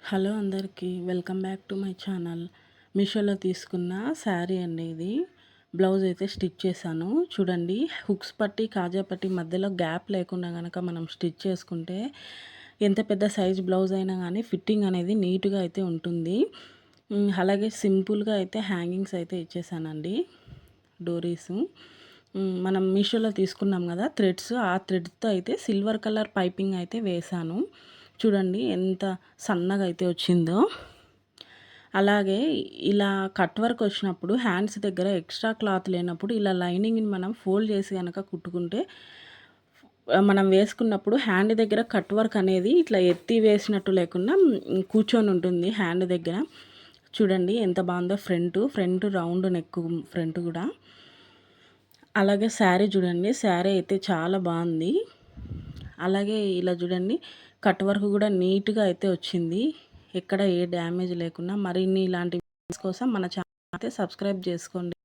Hello అందరికీ welcome back to my channel. మీషోలో తీసుకున్న శారీ అండి ఇది. బ్లౌజ్ అయితే స్టిచ్ చేశాను. చూడండి, హుక్స్ పట్టి కాజా పట్టి మధ్యలో గ్యాప్ లేకుండా కనుక మనం స్టిచ్ చేసుకుంటే ఎంత పెద్ద సైజ్ బ్లౌజ్ అయినా కానీ ఫిట్టింగ్ అనేది నీట్గా అయితే ఉంటుంది. అలాగే సింపుల్గా అయితే హ్యాంగింగ్స్ అయితే ఇచ్చేసానండి, డోరీస్. మనం మీషోలో తీసుకున్నాం కదా థ్రెడ్స్, ఆ థ్రెడ్తో అయితే సిల్వర్ కలర్ పైపింగ్ అయితే వేశాను. చూడండి ఎంత సన్నగా అయితే వచ్చిందో. అలాగే ఇలా కట్ వర్క్ వచ్చినప్పుడు హ్యాండ్స్ దగ్గర ఎక్స్ట్రా క్లాత్ లేనప్పుడు ఇలా లైనింగ్ని మనం ఫోల్డ్ చేసి కనుక కుట్టుకుంటే మనం వేసుకున్నప్పుడు హ్యాండ్ దగ్గర కట్ వర్క్ అనేది ఇట్లా ఎత్తి వేసినట్టు లేకుండా కూర్చొని ఉంటుంది హ్యాండ్ దగ్గర. చూడండి ఎంత బాగుందో. ఫ్రంట్ రౌండ్ నెక్, ఫ్రంట్ కూడా. అలాగే శారీ చూడండి, శారీ అయితే చాలా బాగుంది. అలాగే ఇలా చూడండి, కట్ వర్క్ కూడా నీట్గా అయితే వచ్చింది, ఎక్కడ ఏ డ్యామేజ్ లేకుండా. మరిన్ని ఇలాంటి వీడియోస్ కోసం మన ఛానల్ అయితే సబ్స్క్రైబ్ చేసుకోండి.